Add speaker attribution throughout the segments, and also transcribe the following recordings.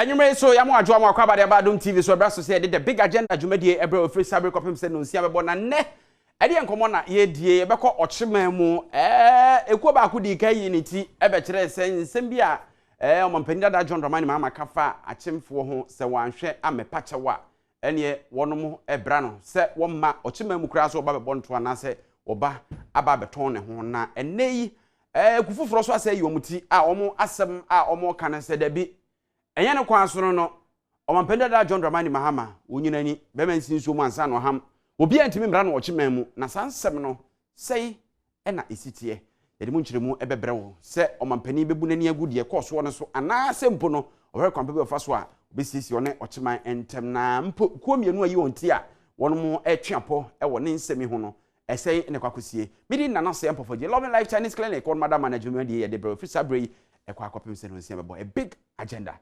Speaker 1: Anyway, so yamu adwo am akwa ba Adom TV so braso say the big agenda dwumadie ebre ofri sabre kopem se no nsia bebo na ne ede enkomo na ye die ye beko ocheman mu ekuo ba akudi kai ni ti ebe kire se nsem bi a omampani da John Dramani ma kafa achemfo ho se wanhwe amepache wa ene wonom ebra no se womma ocheman mu kura so oba bebo nto na se oba aba beton ne ho na eneyi kufufuro so ase yi omuti a omo asem a omo kana se da bi enye ne kwa soro no omampenda da John Dramani Mahama onyinani be mansin so mu ansa no ham obi antimi mra no ocheman mu na sansem no sei ena esitie yede mu nkyeremu ebebre wo se omampani bebu nani agudie koso no so ana sempo no owe kwampe be ofaso a obesisi one ocheman entem na mpo kuomienu ayi onti a wono etweapo ewo ne nsemi ho no esei ne kwakosie midi nana se empofo je Loving Life Chinese Clinic on madam management de yede bro frisa brei ekwa akopem se no nsia bebo a big agenda.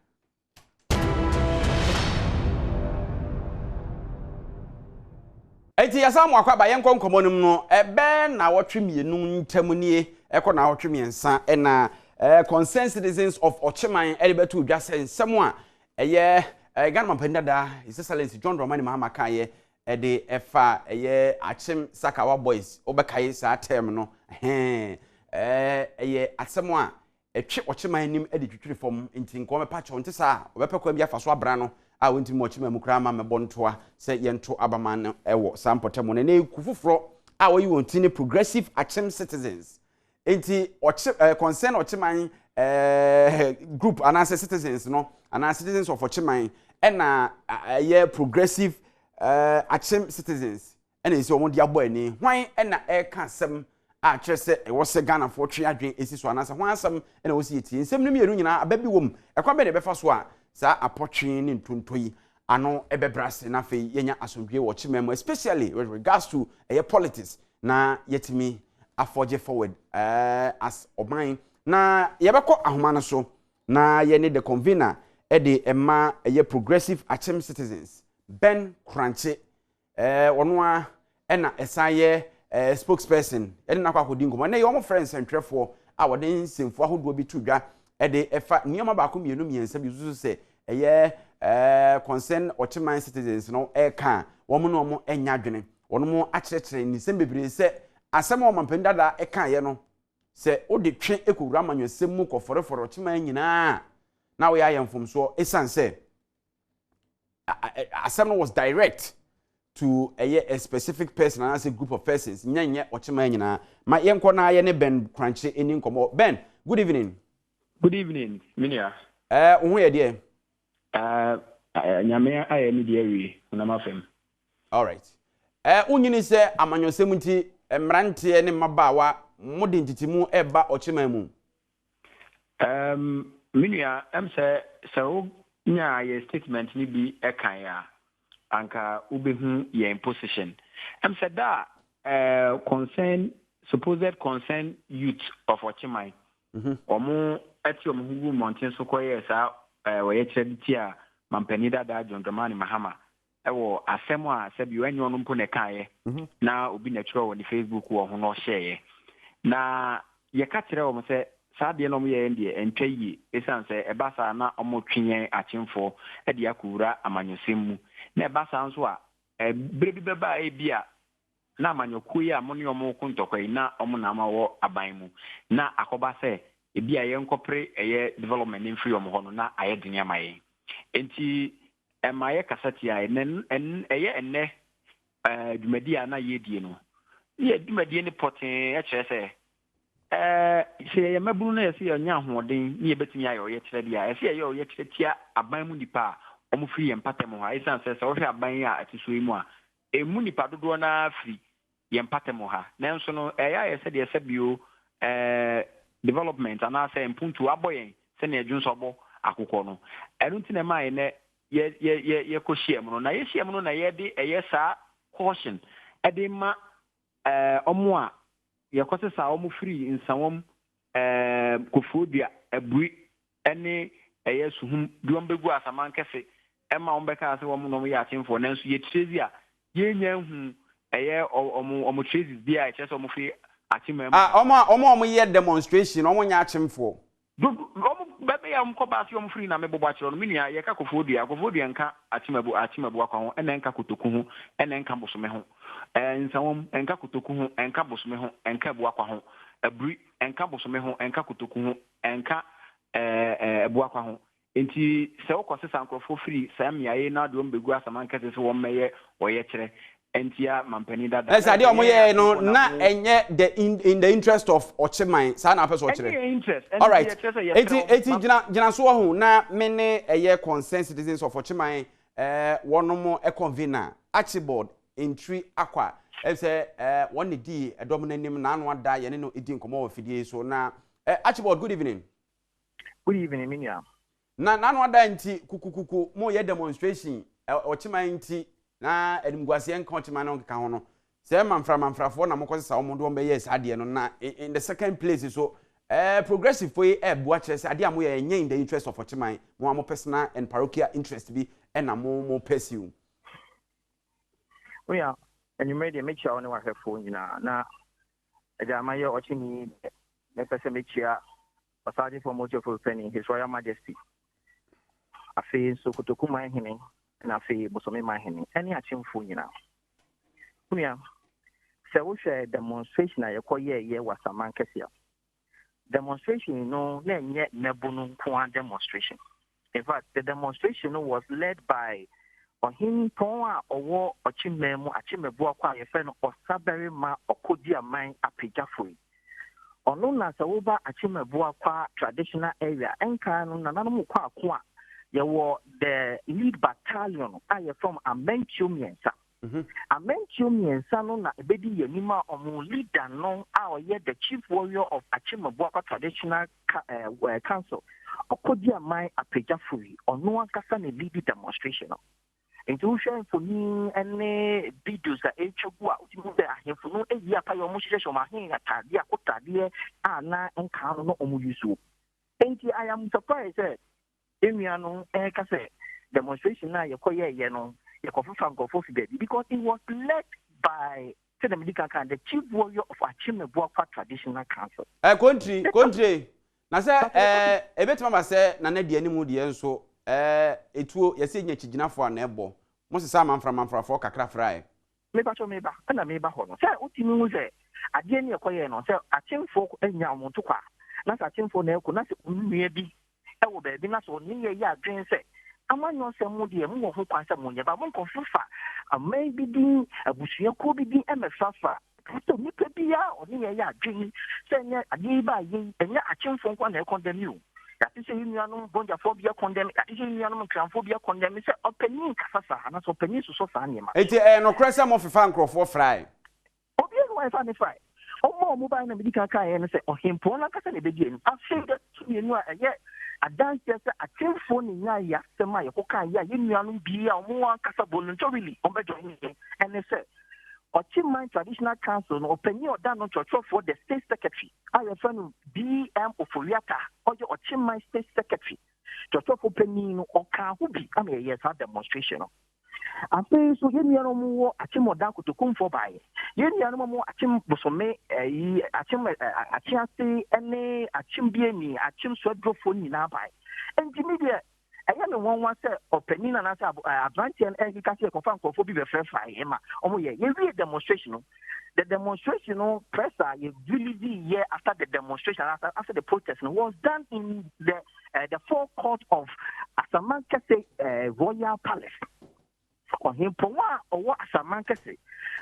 Speaker 1: Eti yasamu akwaba yenko nkomonum no ebe na wotwemienu ntamunie eko na wotwemiensa ena concerned citizens of Ocheman elibetu dwase nsem a eye Ghana mampendada His Excellency John Dramani Mahama kaye ede efa eye Akyem Sakawa boys obekaye sa term no eye asem a etwe Ocheman nim ede twitwiri fom ntinko mepacho ntisa obepekwa bia faso abra no a wonti mo Ocheman mu kra ma mebontoa se yento abaman ewo sampotemo ne kufufuro a woyi wonti ne progressive Akyem citizens enti concern Ocheman group anase citizens no anase citizens of Ocheman ena ye progressive Akyem citizens ena isi omo dia boy ni hwan ena ka asem a kyerese ewo se Ghana for twe adwen esi so anase hwan asem ena wo si eti nsem no mienu nyina ababi wom ekwa be ne befa so a sa apotwe ni ntontoyi ano ebebrase na fe yenya asomdwe wo Ocheman especially with regards to politics na yetimi aforge forward as oban na yebekọ ahoma no so na ye ne the convener ede ema progressive Akyem citizens Ben Kranche ono a ena esaye spokesperson ede nakwa akodi ngomo na ye omo friends ntwefo a wode nsemfo ahodo bi tudwa ede efa nioma ba ko mienu miensa bi zuzu se concern Ocheman citizens no ka womo no omo enya dwene wono mo akyerɛkyerɛ ni sem bebre se asem o mampenda da ka ye no se o de twe ekowura manwesem mu koforeforo Ocheman nyina na we ayemfom so esan se asem no was direct to a specific person and as a group of persons nyanye Ocheman nyina ma yenko na ye ne Ben Kranche eni nkomo Ben good evening
Speaker 2: minia
Speaker 1: wo ye de
Speaker 2: nyame aye mi de awie na mafem
Speaker 1: all right unyini se amanyosem nti mrante ne mabawa mode ntitimu eba Ocheman mu
Speaker 2: minia say so nya ye statement ni bi ekan ya anka ubehu ye position say that supposed concern youth of Ocheman omo ati omo hugu mountain so koye sa we credit a mampani da John Dramani Mahama ewo asem a se bi wanyo no mpo ne kaye na obi na tro woni Facebook wo ho no share na ye ka kire wo se saade no mo ye ndie entwayi esanse ebasa na omo twenyen akyemfo e de akura amanyosem mu na ebasa nso a brebi beba e bia na amanyokuyi a mo ne omo kuntokwai na omo na ma wo aban mu na akoba se e bia ye nkopre eye development in free omo ho no na aye denia maye enti emaye kasati a ene dwumadi a na ye die no ye dwumadi ne poten e kyerese se ye mabunu na ye se nya hoden ne ye betumi ayo ye kyerɛ dia ye se ye ye kyerɛ tia aban mu nipa omo free ye mpatem ho a isan se wo hwɛ aban a atiso yi mu a emu nipa dodo na free ye mpatem ha nanso no ya ye se de se bio development ana se mpuntu aboyen se na edwunsobo akokɔ no ɛnunti na mai ne ye ko hye mu no na ye hye mu no na ye de eye sa caution ede ma omo a ye kɔse sa omo free nsawom kofodua abui ene eye suhum duom begu asaman kese ema ombeka ase womo no ye akyemfo nanso ye trezi a ye nya hu eye omo trezi bia e kyese omo free Akyem
Speaker 1: omo ye demonstration omo nya akyemfo
Speaker 2: bebe ya mko ba si free na mebo ba chiro no minia ye ka kofodua nka atimabu akwa ho ene nka kotoku ho ene nka bosome ho nsawom enka kotoku ho enka bosome ho enka bu akwa ho abri enka bosome ho enka kotoku ho enka bu akwa ho enti se wokosesa nkrofo free samiaye na do mbegu asamanka se wo meye oye kire entia mampani dada
Speaker 1: esa de omoye no na enye in the interest of ochiman sa na person kire all right eti gina so ho na me ne eye concerned citizens of ochiman wonom e convener Archibald entry akwa say one di edom nanim na anu ada ye ne no edi nkomo ofidie so na Archibald, good evening.
Speaker 3: Good evening, Minya.
Speaker 1: Na anu ada nti kukukuku mo ye demonstration ochiman nti na edimguase en kontima na onka ho no se manfrafo na mokose wo modo be yes ade no na in the second place so progressive for bua kire se ade am ye in the interest of ochiman mo am personal and parochial interest bi na mo pursue
Speaker 3: we are and you made a make sure on wa hefo nyina na ade ma ye ochini na pese me chia aside for mojo for penny his royal majesty afi so kotokuma hene na fe bosome mahene any achimfo nyina kunia se wo hwe demonstration aye koye wasaman kesia demonstration no na nye nebunu nko demonstration. In fact, the demonstration was led by him Ponwa owo ochimemu achimebu akwa ye fe no osabere ma okodi aman apejafoi ono na se wo ba achimebu akwa traditional area enka no nananom kwa akwa yewo the lead battalion aye from Amentumiensa. Amentumiensa no na ebedi yenima omu leader no aye the chief warrior of Achimabuaka traditional council okodi amai apejafuri ono ankasa ne lead demonstration no enti share for me any videos that echogwa utimu be ahemfo no eyi apa yo mo hihye ma hin atade akotade ana enka no omu yusu enti I am surprised that Emiano kase demonstration na yekoye no yekofufa ngofofi baby because it was led by the medical can the chief warrior of Achimebuakwa traditional council.
Speaker 1: Country na se ebetima ba se na na de animu de enso etuo yesi nya chiginafo na ebo mo se sa manfrafo kakra fry
Speaker 3: me ba na me ba ho no se utimi hu se ade ne yekoye no se achimfo enya omonto kwa na se achimfo na eko na se unue bi ewo be bi na so ni ye ya adwen se amanyo se mu de mu ho kwanse mu nye ba mo konfufa maybe din abusua ko bi din emefafa to ni pe bia oni ye ya adwen se nya ade ba ye enya achimfo kwa na condemn you that is you know bonja phobia condemn that is you know transphobia condemn se opinion kasasa na so opinion so sa nyema
Speaker 1: eti no kresa mo fifa nkrofo fry
Speaker 3: obi no fa ni fry omo mobile na medical kan ye se ohimpo na kasa ne bedi enu afei that you know adanse se atemfo ni nya ya sema ye kokan ya yenuanu bia omo kasa voluntarily obedo ni and say Ochiman Traditional Council no opinion oda no church for the state secretary I friend BM Oforiata or your Ochiman state secretary church for opinion no oka hu bi am ye yes demonstration no afi so yenuanu mo achimoda kutokum for by yenuanu mo achim bosome achim achiase ene achim bieni achim swadrofo nyina by engineer ayame won say opinion na say advantage and education confirm confo bi be frefra hema omo ye we demonstration the demonstration pressure you really year after the demonstration after the protest was done in the forecourt of Asamankese Royal Palace him Ponwa or Asamankese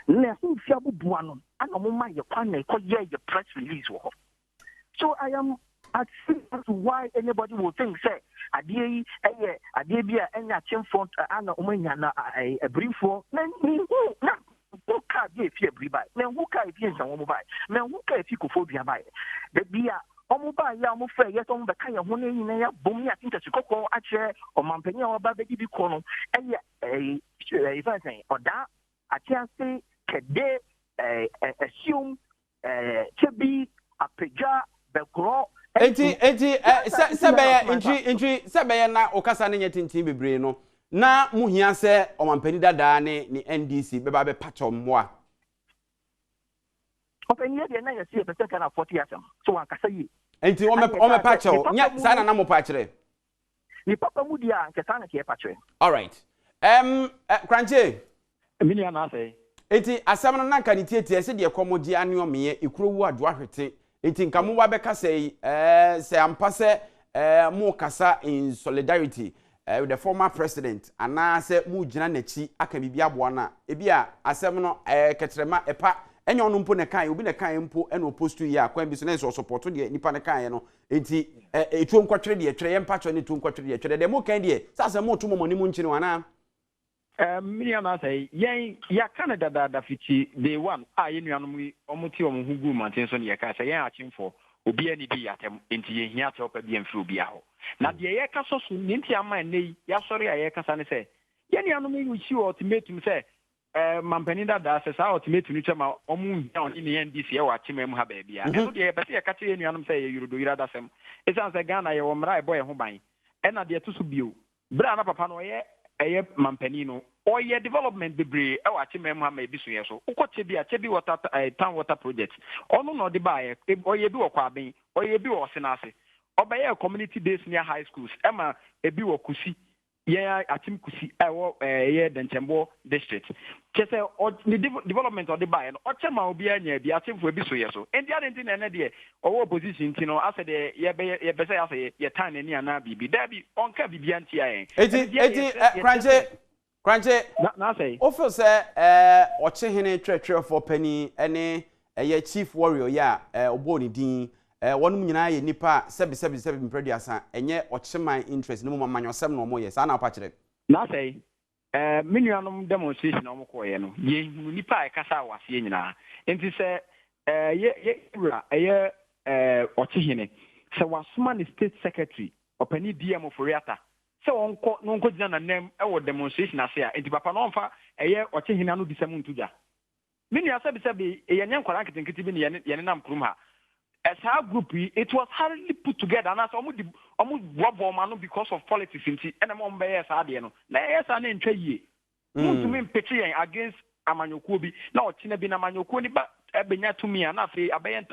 Speaker 3: na hu fiabu buano ana mo ma ye kwan na ye press release wo so I am at why anybody will think say adie bia enya chimfont ana omanya na a briefo na who ka be fi abri bai na who ka fi nsan wo bai na who ka fi kofobia bai de bia omo ba ya omo fe ye to mo be ka ye ho na yin na ya bom ya tinta sikoko a che o mampanya wa ba be di ko no if say oda atiase kede assume chebi apeja begro
Speaker 1: enti sebeye na okasa ne nyetintin bebre no na muhia se omampani dada ne ni NDC beba be pacho mmoa
Speaker 3: openi de na yesi e pese kana 40 asem so akasa yi
Speaker 1: enti o me patch o nya sa na mo patch
Speaker 3: ni papa mu dia nke sa na ke patch.
Speaker 1: All right. Kranche
Speaker 2: Minia na say.
Speaker 1: Enti asem no nanka ni tietie se de komoji aneomeye ikurowu adwo ahwete enti nka mo wa beka sei se ampa se mo kasa in solidarity with the former president ana se mu gina nachi aka bibia abo na ebia asem no ketrema epa enye onu mpo ne kan obi ne kan mpo ena opostu yi akwan bi so na so support de nipa ne kan no enti etuo nkwatwere de etwere ye mpacho ne etuo nkwatwere de etwere de mo kan de sasa mo to mo ni mu nchini wana
Speaker 2: Minia na say ya Canada da fiti day one ye nuanom omuti omuhugu manten so ne yeka say yen achimfo obi ani di yatem enti ye hia te opa bi amfiri obi aho na de ye ka so nti ama nei ya sori aye kasa ne say ye nuanom yi chi ultimatum say mampani da say sa ultimatum ni chema omu hia oni ne NDC e wa chema mu ha ba bia eso de ye pese ye ka che ye nuanom say ye yurodo yira da sem esan say Ghana ye wo mra e boy ho ban e na de to so bio bra na papa no ye eye mampani no oye development bebre e wa chi mem ha ma ebiso ye so ukoche bi a che bi water town water project onu no de ba ye oye bi wo kwa ben oye bi wo senase obaye community days near high schools ema ebi wo kusi ye atim kusi e wo ye denchembo district chese development of the ba ye no oche ma obi anya bi atimfo ebiso ye so endi adenti na ene de owo opposition ti no ase de ye be say ase ye tan ani ana bibi da bi onka bibi anti ayen
Speaker 1: eti Kranche
Speaker 2: na say
Speaker 1: o feel say oche hene twetwe for penny ene ye chief warrior ya obo ni din wonum nyina ye nipa sebi mprediasa enye oche man interest ni mo manyosem no mo ye sa na opa kire
Speaker 2: na say minuanom demonstration no mo ko ye no ye hunu nipa e kasa wase nyina enti say ye ra ye oche hene se wasoma ni state secretary opani DM for Riata se onko gina na nem e wo demonstration ase a enti papa no mfa eye oche hina no disam ntuja mini asabi ye nyan kwara nketenkete bi ne ye nam krum ha as our group it was hardly put together and as omu wobo ma no because of politics nti ena mo mbe yes ade no na yes na ntwa yie mutumi mpete yen against amanyokuo bi na oche na bi na amanyokuo ni ba ebenya tumi ana afi abeyent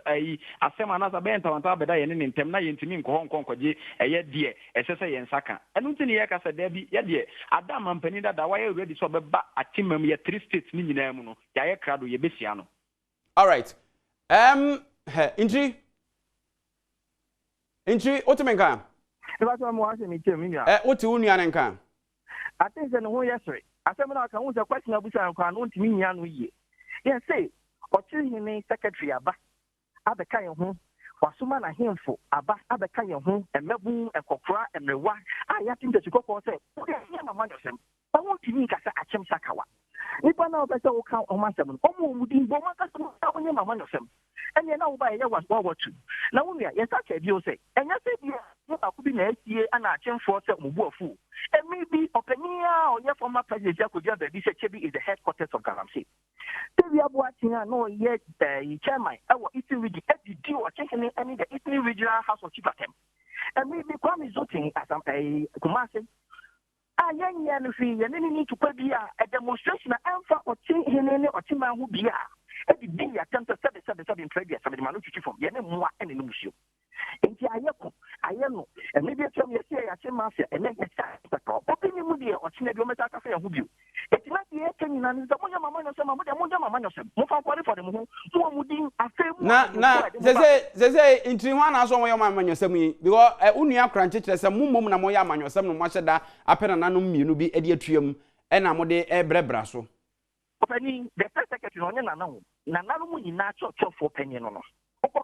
Speaker 2: asema na abeyent awanta beda ye ne ntem na ye ntimi nkonkwaje eye de esese ye nsaka enu ntini ye kasa da bi ye de Adam mampani da wa ye ready so beba atimam ye 3 states ni nyina mu no ya ye krado ye besia no.
Speaker 1: All right Intri otemenka
Speaker 3: e ba so mo ase mi temi nua
Speaker 1: oti unua ne nka
Speaker 3: I think that no yesre asema na ka won se question abusa nka no ntimi nya no yie ye say Ochihine secretary aba abeka ye ho wasoma na hemfo aba abeka ye ho emebu ekokora emrewa ayatim de chikoko se ye mama nyosem ba won timi kasa Akyem sakawa nipa na obese wo kan o masem omo mudin bo makasa mo onye mama nyosem enye na wo ba ye wa watu na wo nua ye sacha bi o se enya se bi wo akubi na asie ana Akyemfo se mubu afu maybe openia or ye former president Yakodia Baby se Chebi is the headquarters of Galamsey Tebi Abuatina no yet chairman our Eastern region FDD or checking any the Eastern Regional House of Chief of them. And maybe Kwame Zoting as a Kumasi. Young Yanfi, and then need to put a demonstration and for Hene or Tima who be at the day attempt to 777 previous of the Manuchi from Yenemua and in Mushu. And I am, and maybe I tell you, I say, Master, and then it's the opinion would be or Chinabomata Cafe who you. It's not the Akyem and the Moja Mamma, some of the Moja Mamma, more for them who are moving a film.
Speaker 1: They say in Triwana, as one your man, yourself, because Unia Cranchit, some mum na moya man, yourself, no much that appear an anum, you be idiotrium, and Amode Ebrebrasso.
Speaker 3: Opening the first secretary on Nanamu in natural for penny no.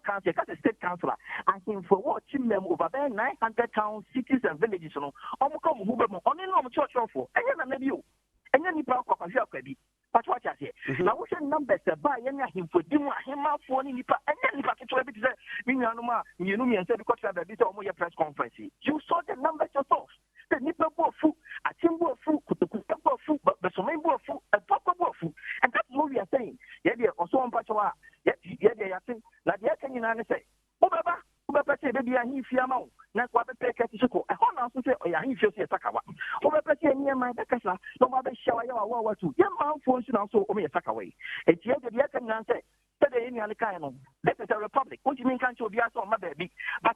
Speaker 3: County, a state councillor, and him for watching them over there 900 towns, cities, and villages. No, come who only no church for, and then you, and then you broke up a credit. But what I say, now we should numbers by him for doing him out for any nipa, and then if I can try to say, you know me and said because I have a press conference. You saw the numbers yourself. The nipa food, a timber food, food, but the so many food, a proper food, and that's what we are saying. Yeah, also on Pachoa. Yeah, I think that the Kenyan say, Ubaba say, baby, I hear Fiamau, not what the packet is. I want to say, oh, yeah, he feels a Sakawa. Ubaba say, near my Casa, no matter shower our two. Young man phones also only a Sakaway. It's yet the Kenyan say, that the Indian Kaino, that is a republic. What do you mean can't you be on my baby? But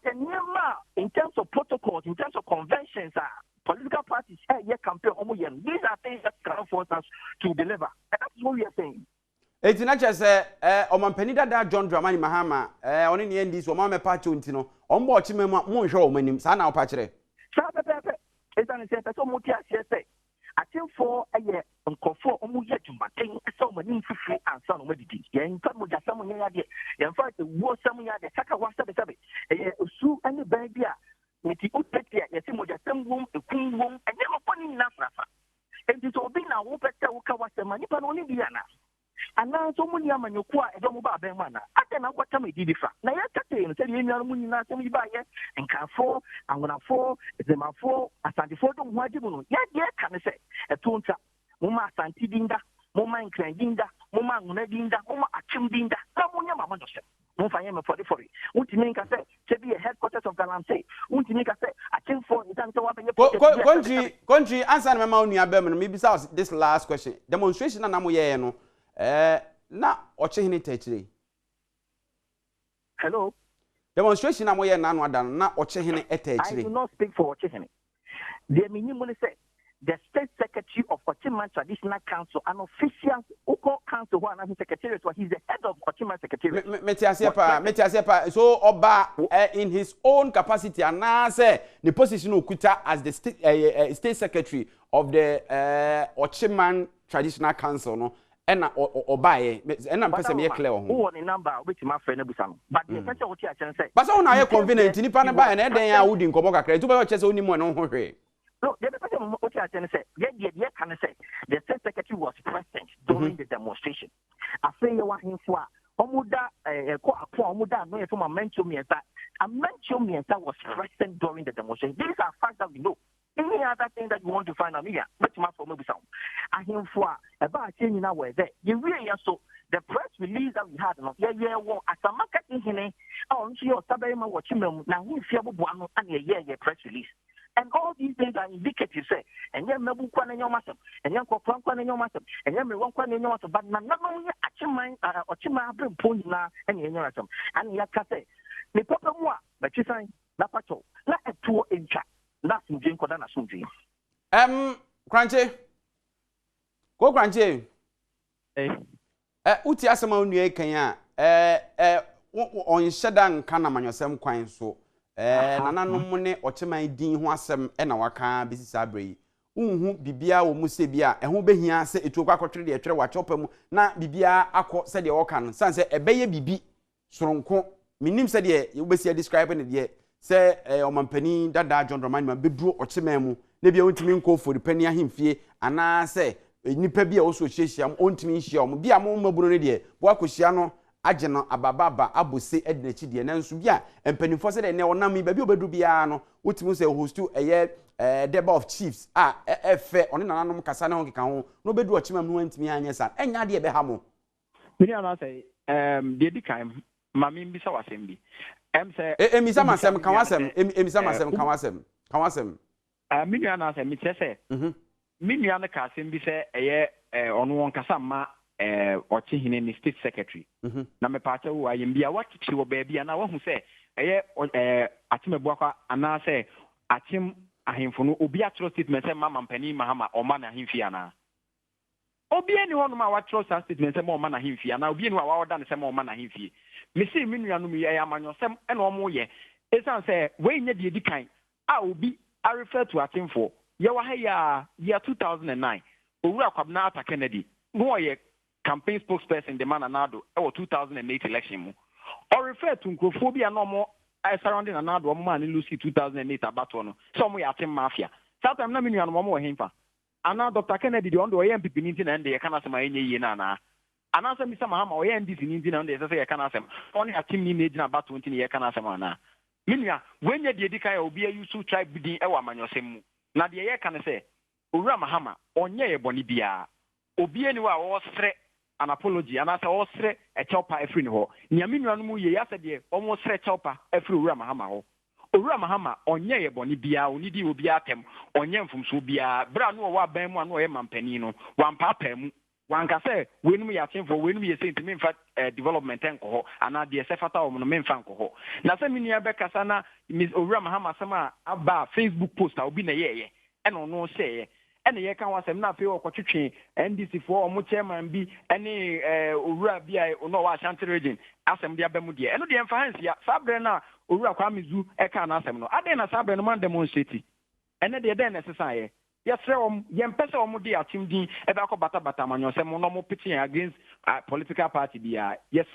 Speaker 3: in terms of protocols, in terms of conventions, political parties, campaign, these are things that can force us to deliver. And that's what we are saying.
Speaker 1: It's not just Omanpenida that John Dramani Mahama, on the NDC, or Mamma Pacho Intino, on board Chimema, Monjo, my name, Sana Patre.
Speaker 3: It's an example of what say. I think for a year, on Kofo, Omuya to maintain so many free and some medicine. In fact, with someone here, in fact, the war someone had the Saka was the Sabi, Sue and the baby, with the Utetia, the same room, a queen room, and never funny enough. And it's all been a whooped was the money, but only Diana. And now so many are you quite a domoba bemana. I don't know what time it did. Now you're cutting and telling you not to buy it and can fall. I'm gonna fall. It's my fall. I stand before them. What do you know? Yeah, can I say a tonta, Moma Santi Dinda, Moma and Clandinda, Moma Munadinda, Moma Akyem Dinda, Samonia Mamma Joseph. Mofayama for the 40. What you make us say to be a headquarters of Galamsey? What you make us say? I think for the
Speaker 1: country answer my money. Maybe this last question. Demonstration and Amoyeno. Na ochehini techiri.
Speaker 3: Hello.
Speaker 1: Demonstration amoye na anwa dan na ochehini etechiri.
Speaker 3: I do not speak for ochehini. The minimum say the state secretary of Ochiman Traditional Council, an official Oko Council, who an secretary, so he's the head of Ochiman Secretary.
Speaker 1: Metiasepa. So Oba in his own capacity and now say the position ukuta as the state secretary of the Ochiman Traditional Council, no. Ena obaye ena mpese me clear ho
Speaker 3: who on number which my friend Busam but the person what you can say
Speaker 1: but so na ye convenient nipa na ba na eden ya wudi nkomo kakra tu ba che se onimu no ho hwe
Speaker 3: no the person what you can say yeah can say the state secretary was present during the demonstration I say you wa himfo a omuda ko apo omuda no ye from mencho mienta a mencho mienta was present during the demonstration. These are facts that we know. Any other thing that you want to find out here, but my for maybe sound. I hear for about changing our way there. You really so the press release that we had, well, as a marketing here, on your Sabarima watching them now, we fear one and a press release. And all these things are indicative, say, and then Mabu Kwan and your master, and young Kwan and your master, and then one Kwan and your master, but not only Akyem or Chima bring Puna and your master. And Yakase, the proper one, but you say, Napato, not a 2 inch. Nothing drink or than a something.
Speaker 1: Crunchy. Go Crunchy. Uti asama unye Kenya. On shedan kana manyosem kwan so. Nananom ne ochema din ho asem e na waka bisisa abrei. Unhu bibia wo mu se bia e ho behia se etu kwa kotwere de etwere wa chopam na bibia akọ se de woka no sanse ebeye bibi soronko minim se de ye obesi describe ne de se omampani dada John Dramani ma beduro ochema mu na bia ontimi nko for pani ahemfie ana se nipa bia wo so hyehyia mo ontimi nhia mo bia mo maburo ne de bo akohia no agye no abababa abose edinachi de nanso bia empanifo se de ne onam ba bia obeduru bia no wotimi se hostu eye Deba of Chiefs efe oni nananom kasa ne ho keka ho no beduru ochema mu antimi anya sa enya de be ha mo
Speaker 2: mini ana say de di kan mami mbisa wasem bi say
Speaker 1: emisa masem kan wasem emisa masem kan wasem
Speaker 2: mini ana say mi tese mini ana ka asem bi se eye ono won kasa ma ochi hine ni state secretary na me pacha wo ayem bia wachichi wo ba bia na wo hu se eye atimebua kwa ana say atim ahemfo no obi atro statement say mama mpani mahama oma na ahemfi ana obi eni hono ma watro statement say oma na ahemfi ana obi eni wa waoda ne say oma na ahemfi me see me nua no me ye amanyosem e na omo ye esan say we nya de edikan a obi I refer to atemfo ye wa ha ya year 2009 owura kwabna ata Kennedy no ye campaign spokesperson the man anado e 2008 election mu or refer to nkrophobia no mo I surrounding another woman in Lucy 2008 about one. Some way at mafia. Sometimes na minu no mo himfa. Ana Dr. Kennedy the ondo yem pipi ninti na ndey kana sema enye ye na na. Ana se Mr. Mahama o ye NDC ninti na ndey se ye kana sema. Oni atim ni na gina about 20 ye kana sema na. Minua wenye de edi kan obi ayusu tribe bidin e wa manyosem mu. Na de ye kana se Owura Mahama onye ye boni bia. Obi eni wa wo sre an apology and asa osre e chopa efri ni ho nyame nua no mu ye ya sede omo sre chopa efri Owura Mahama ho Owura Mahama onye ye boni bia onidi obi atem onye mfumso bia bra no wa ban mu anu ye mampani no wampa pa mu wanka se wenum ya chenfo wenum ye sentimi mfa development enko ho ana de se fata o no memfa nko ho na se menua be kasa na Miss Owura Mahama sama aba Facebook post a obi na yeye e no no share ene ye kan wasem na afi okotwetwe NDC for omo chairman bi ene Owura bi a no wa Ashanti region asem dia bemu de eno de emfa hansia sabre na Owura kwa mizu e kan na asem no ade na sabre no man demonstrate ene de den necessary yes yem pese omo de atim din e ba ko bata manyo se mo no mo pitching against political party bia yes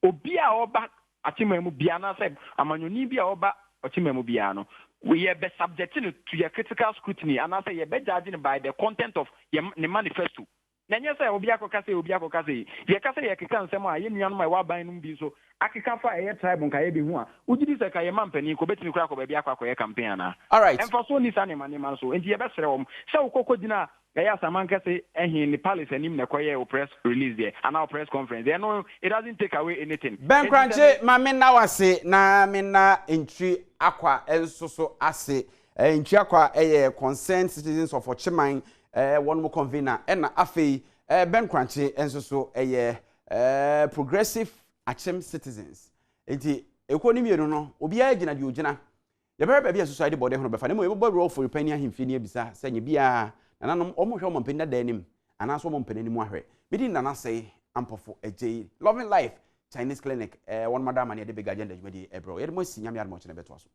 Speaker 2: obi a oba atimemu bia na se amanyoni bia oba atimemu bia no we are be subjected to your critical scrutiny and I say you be judging by the content of your manifesto. Nanya say obi akokase ye kase ye keka nsem a ye nuanu ma wa ban no bi so akeka fa ye tribe nka ye bi hu a ugidi se ka ye mampani ko betini kura ko ba bi akwa ye campaign na
Speaker 1: all right
Speaker 2: emfa so ni sa ne man so enti ye be sere wom se ukoko dina ya saman kase ehin ni palace anim na koye o press release there and our press conference there no it doesn't take away anything
Speaker 1: Ben Kranche ma me na wase na me na entry akwa enso so ase entry akwa concerned citizens of Ochiman one more convener na afei Ben Kranche enso so progressive Akyem citizens enti ekoni mienu no obi agina de ogina ye bere bia society body hono befa ne mo ebo role for penny ahemfi ne bisa se nye bia nananom omo hwe omo penny da anim anaso omo penny anim ahwe bidi nana say ampofo ejei loving life Chinese clinic one madam and the big agenda jumedi ebro ye mo sinyam yar mo chene beto aso